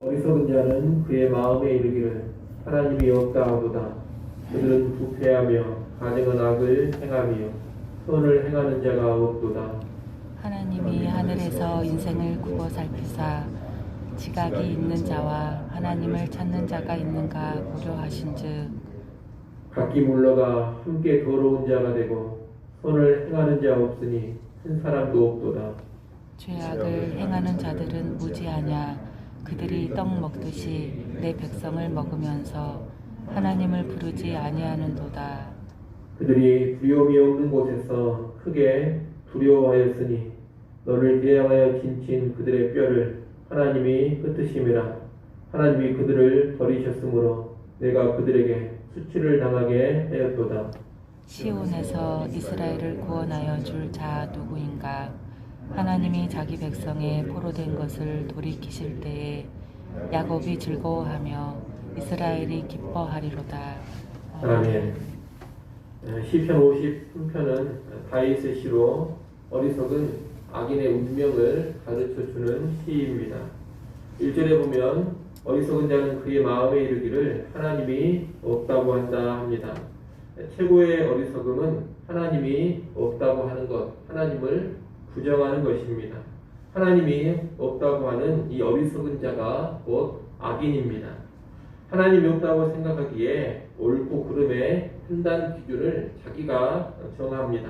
어리석은 자는 그의 마음에 이르기를 하나님이 없다 하도다. 그들은 부패하며 가증한 악을 행하며 선을 행하는 자가 없도다. 하나님이 하늘에서 인생을 굽어 살피사 지각이 있는 자와 하나님을 찾는 자가 있는가 고려하신즉 각기 물러가 함께 더러운 자가 되고 선을 행하는 자 없으니 한 사람도 없도다. 죄악을 행하는 자들은 무지하냐. 그들이 떡 먹듯이 내 백성을 먹으면서 하나님을 부르지 아니하는도다. 그들이 두려움이 없는 곳에서 크게 두려워하였으니 너를 대항하여 진친 그들의 뼈를 하나님이 흩으심이라. 하나님이 그들을 버리셨으므로 내가 그들에게 수치를 당하게 하였도다. 시온에서 이스라엘을 구원하여 줄 자 누구인가. 하나님이 자기 백성의 포로된 것을 돌이키실 때에 야곱이 즐거워하며 이스라엘이 기뻐하리로다. 아멘. 시편 53편은 다윗의 시로 어리석은 악인의 운명을 가르쳐주는 시입니다. 1절에 보면 어리석은 자는 그의 마음에 이르기를 하나님이 없다고 한다 합니다. 최고의 어리석음은 하나님이 없다고 하는 것, 하나님을 부정하는 것입니다. 하나님이 없다고 하는 이 어리석은 자가 곧 악인입니다. 하나님이 없다고 생각하기에 옳고 그름의 판단 기준을 자기가 정합니다.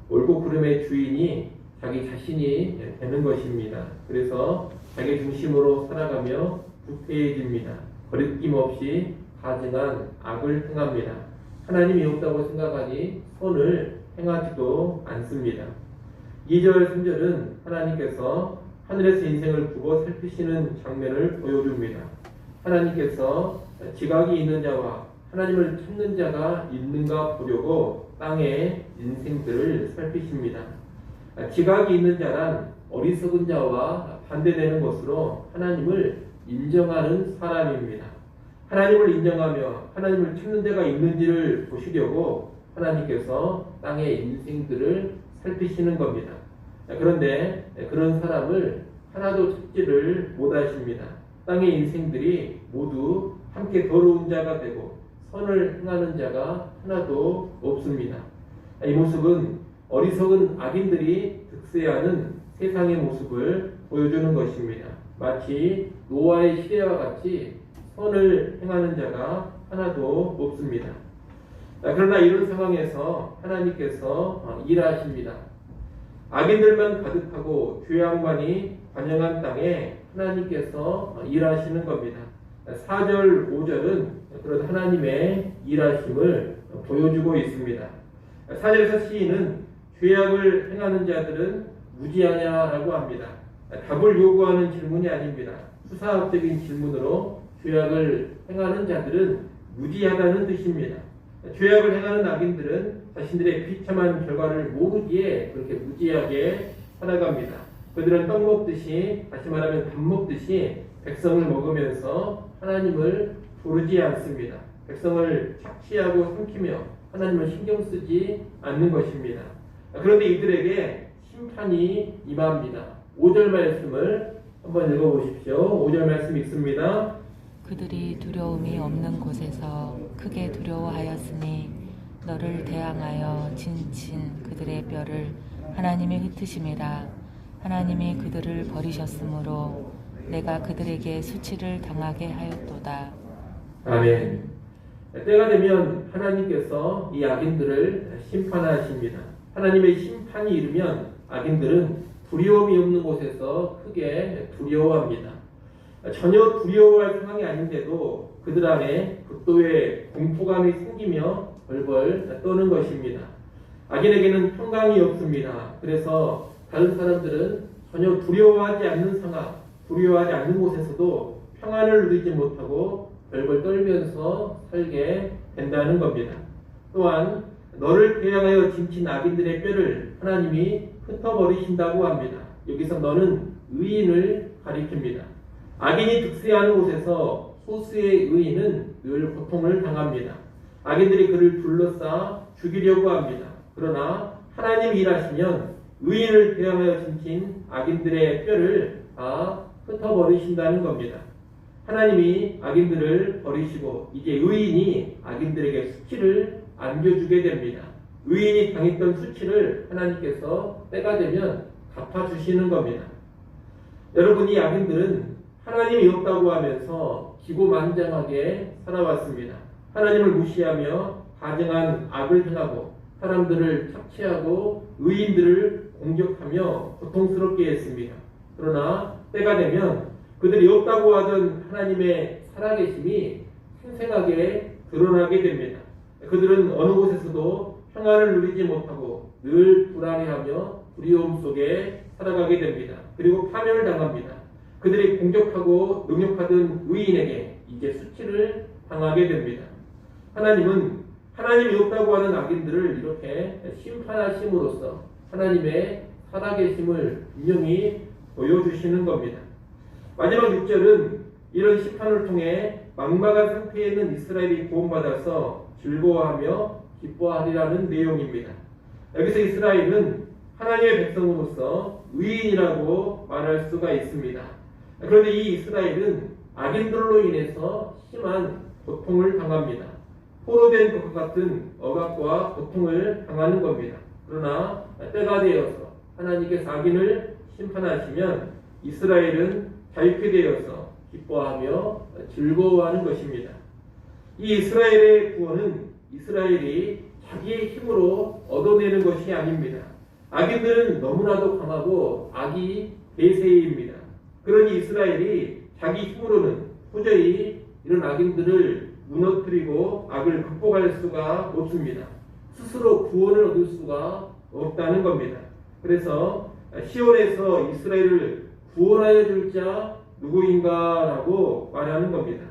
옳고 그름의 주인이 자기 자신이 되는 것입니다. 그래서 자기 중심으로 살아가며 부패해집니다. 거리낌 없이 가증한 악을 행합니다. 하나님이 없다고 생각하니 선을 행하지도 않습니다. 2절, 3절은 하나님께서 하늘에서 인생을 굽어 살피시는 장면을 보여줍니다. 하나님께서 지각이 있는 자와 하나님을 찾는 자가 있는가 보려고 땅의 인생들을 살피십니다. 지각이 있는 자란 어리석은 자와 반대되는 것으로 하나님을 인정하는 사람입니다. 하나님을 인정하며 하나님을 찾는 자가 있는지를 보시려고 하나님께서 땅의 인생들을 살피시는 겁니다. 그런데 그런 사람을 하나도 찾지를 못하십니다. 땅의 인생들이 모두 함께 더러운 자가 되고 선을 행하는 자가 하나도 없습니다. 이 모습은 어리석은 악인들이 득세하는 세상의 모습을 보여주는 것입니다. 마치 노아의 시대와 같이 선을 행하는 자가 하나도 없습니다. 그러나 이런 상황에서 하나님께서 일하십니다. 악인들만 가득하고 죄악만이 관영한 땅에 하나님께서 일하시는 겁니다. 4절, 5절은 그런 하나님의 일하심을 보여주고 있습니다. 4절에서 시인은 죄악을 행하는 자들은 무지하냐라고 합니다. 답을 요구하는 질문이 아닙니다. 수사학적인 질문으로 죄악을 행하는 자들은 무지하다는 뜻입니다. 죄악을 행하는 악인들은 자신들의 비참한 결과를 모르기에 그렇게 무지하게 살아갑니다. 그들은 떡 먹듯이, 다시 말하면 밥 먹듯이 백성을 먹으면서 하나님을 부르지 않습니다. 백성을 착취하고 삼키며 하나님을 신경 쓰지 않는 것입니다. 그런데 이들에게 심판이 임합니다. 5절 말씀을 한번 읽어보십시오. 5절 말씀 읽습니다. 그들이 두려움이 없는 곳에서 크게 두려워하였으니 너를 대항하여 진친 그들의 뼈를 하나님이 흩으심이라. 하나님이 그들을 버리셨으므로 내가 그들에게 수치를 당하게 하였도다. 아멘. 때가 되면 하나님께서 이 악인들을 심판하십니다. 하나님의 심판이 이르면 악인들은 두려움이 없는 곳에서 크게 두려워합니다. 전혀 두려워할 상황이 아닌데도 그들 안에 극도의 공포감이 생기며 벌벌 떠는 것입니다. 악인에게는 평강이 없습니다. 그래서 다른 사람들은 전혀 두려워하지 않는 상황, 두려워하지 않는 곳에서도 평안을 누리지 못하고 벌벌 떨면서 살게 된다는 겁니다. 또한 너를 대항하여 진친 악인들의 뼈를 하나님이 흩어버리신다고 합니다. 여기서 너는 의인을 가리킵니다. 악인이 득세하는 곳에서 소수의 의인은 늘 고통을 당합니다. 악인들이 그를 둘러싸 죽이려고 합니다. 그러나 하나님이 일하시면 의인을 대항하여 진친 악인들의 뼈를 다 흩어버리신다는 겁니다. 하나님이 악인들을 버리시고 이제 의인이 악인들에게 수치를 안겨주게 됩니다. 의인이 당했던 수치를 하나님께서 때가 되면 갚아주시는 겁니다. 여러분, 이 악인들은 하나님이 없다고 하면서 기고만장하게 살아왔습니다. 하나님을 무시하며 가증한 악을 행하고 사람들을 착취하고 의인들을 공격하며 고통스럽게 했습니다. 그러나 때가 되면 그들이 없다고 하던 하나님의 살아계심이 생생하게 드러나게 됩니다. 그들은 어느 곳에서도 평안을 누리지 못하고 늘 불안해하며 두려움 속에 살아가게 됩니다. 그리고 파멸을 당합니다. 그들이 공격하고 능욕하던 의인에게 이제 수치를 당하게 됩니다. 하나님은 하나님이 없다고 하는 악인들을 이렇게 심판하심으로써 하나님의 살아계심을 분명히 보여주시는 겁니다. 마지막 6절은 이런 심판을 통해 막막한 상태에 있는 이스라엘이 구원받아서 즐거워하며 기뻐하리라는 내용입니다. 여기서 이스라엘은 하나님의 백성으로서 의인이라고 말할 수가 있습니다. 그런데 이 이스라엘은 악인들로 인해서 심한 고통을 당합니다. 포로된 것과 같은 억압과 고통을 당하는 겁니다. 그러나 때가 되어서 하나님께서 악인을 심판하시면 이스라엘은 자유케 되어서 기뻐하며 즐거워하는 것입니다. 이 이스라엘의 구원은 이스라엘이 자기의 힘으로 얻어내는 것이 아닙니다. 악인들은 너무나도 강하고 악이 대세입니다. 그러니 이스라엘이 자기 힘으로는 도저히 이런 악인들을 무너뜨리고 악을 극복할 수가 없습니다. 스스로 구원을 얻을 수가 없다는 겁니다. 그래서 시온에서 이스라엘을 구원하여 줄 자 누구인가라고 말하는 겁니다.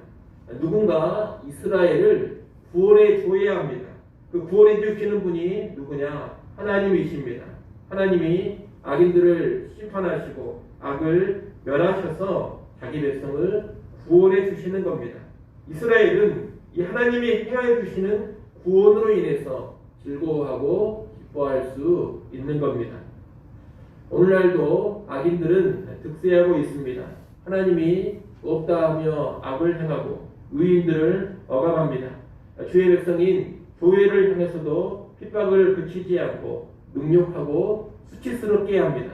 누군가 이스라엘을 구원해 줘야 합니다. 그 구원해 주시는 분이 누구냐? 하나님이십니다. 하나님이 악인들을 심판하시고 악을 멸하셔서 자기 백성을 구원해 주시는 겁니다. 이스라엘은 이 하나님이 행하여 주시는 구원으로 인해서 즐거워하고 기뻐할 수 있는 겁니다. 오늘날도 악인들은 득세하고 있습니다. 하나님이 없다 하며 악을 행하고 의인들을 억압합니다. 주의 백성인 교회를 향해서도 핍박을 그치지 않고 능욕하고 수치스럽게 합니다.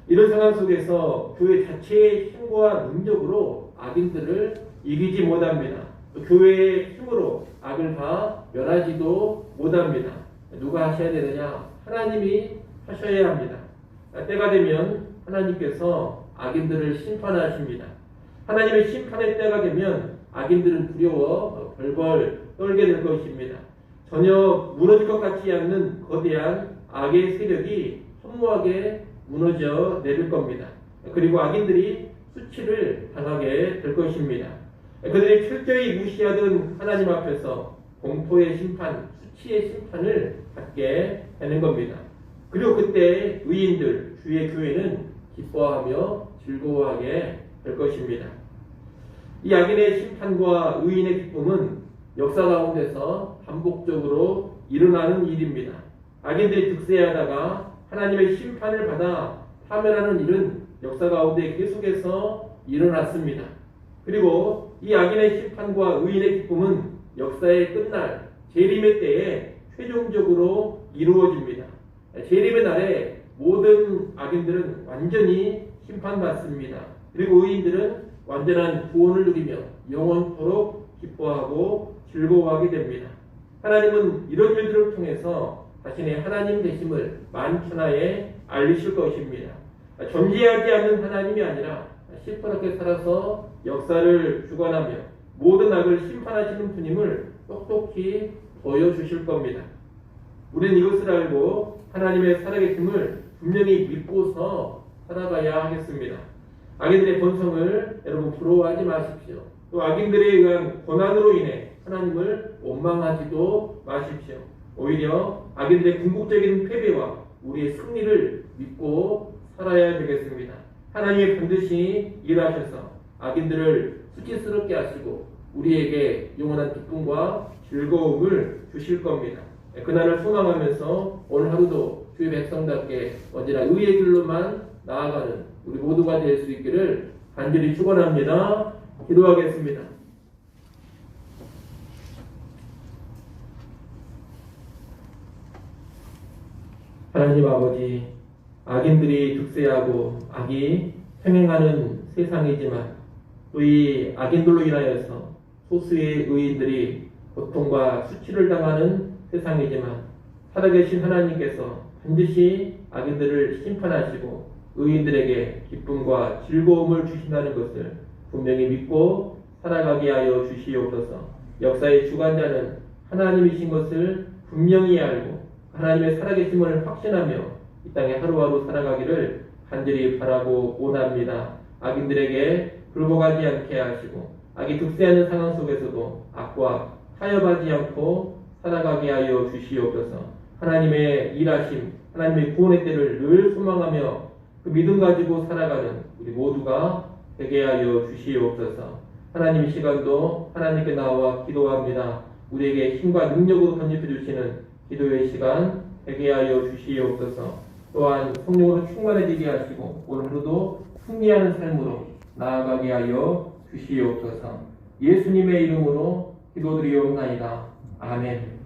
이런 상황 속에서 교회 자체의 힘과 능력으로 악인들을 이기지 못합니다. 교회의 힘으로 악을 다 멸하지도 못합니다. 누가 하셔야 되느냐? 하나님이 하셔야 합니다. 때가 되면 하나님께서 악인들을 심판하십니다. 하나님의 심판의 때가 되면 악인들은 두려워 벌벌 떨게 될 것입니다. 전혀 무너질 것 같지 않는 거대한 악의 세력이 허무하게 무너져 내릴 겁니다. 그리고 악인들이 수치를 당하게 될 것입니다. 그들이 철저히 무시하던 하나님 앞에서 공포의 심판, 수치의 심판을 받게 되는 겁니다. 그리고 그때 의인들, 주의 교회는 기뻐하며 즐거워하게 될 것입니다. 이 악인의 심판과 의인의 기쁨은 역사 가운데서 반복적으로 일어나는 일입니다. 악인들이 득세하다가 하나님의 심판을 받아 파멸하는 일은 역사 가운데 계속해서 일어났습니다. 그리고 이 악인의 심판과 의인의 기쁨은 역사의 끝날 재림의 때에 최종적으로 이루어집니다. 재림의 날에 모든 악인들은 완전히 심판받습니다. 그리고 의인들은 완전한 구원을 누리며 영원토록 기뻐하고 즐거워하게 됩니다. 하나님은 이런 일들을 통해서 자신의 하나님 되심을 만천하에 알리실 것입니다. 존재하지 않는 하나님이 아니라 시퍼렇게 살아서 역사를 주관하며 모든 악을 심판하시는 분임을 똑똑히 보여주실 겁니다. 우리는 이것을 알고 하나님의 살아계심을 분명히 믿고서 살아가야 하겠습니다. 악인들의 본성을 여러분 부러워하지 마십시오. 또 악인들에 의한 고난으로 인해 하나님을 원망하지도 마십시오. 오히려 악인들의 궁극적인 패배와 우리의 승리를 믿고 살아야 되겠습니다. 하나님이 반드시 일하셔서 악인들을 수치스럽게 하시고 우리에게 영원한 기쁨과 즐거움을 주실 겁니다. 그날을 소망하면서 오늘 하루도 주의 백성답게 언제나 의의 길로만 나아가는 우리 모두가 될 수 있기를 간절히 축원합니다. 기도하겠습니다. 하나님 아버지, 악인들이 득세하고 악이 횡행하는 세상이지만 또 이 악인들로 인하여서 소수의 의인들이 고통과 수치를 당하는 세상이지만 살아계신 하나님께서 반드시 악인들을 심판하시고 의인들에게 기쁨과 즐거움을 주신다는 것을 분명히 믿고 살아가게 하여 주시옵소서. 역사의 주관자는 하나님이신 것을 분명히 알고 하나님의 살아계심을 확신하며 이 땅에 하루하루 살아가기를 간절히 바라고 원합니다. 악인들에게 굴복하지 않게 하시고 악이 득세하는 상황 속에서도 악과 타협하지 않고 살아가게 하여 주시옵소서. 하나님의 일하심, 하나님의 구원의 때를 늘 소망하며 그 믿음 가지고 살아가는 우리 모두가 되게 하여 주시옵소서. 하나님 이 시간도 하나님께 나와 기도합니다. 우리에게 힘과 능력으로 던집해 주시는 기도의 시간 되게 하여 주시옵소서. 또한 성령으로 충만해지게 하시고 오늘 하루도 승리하는 삶으로 나아가게 하여 주시옵소서. 예수님의 이름으로 기도드리옵나이다. 아멘.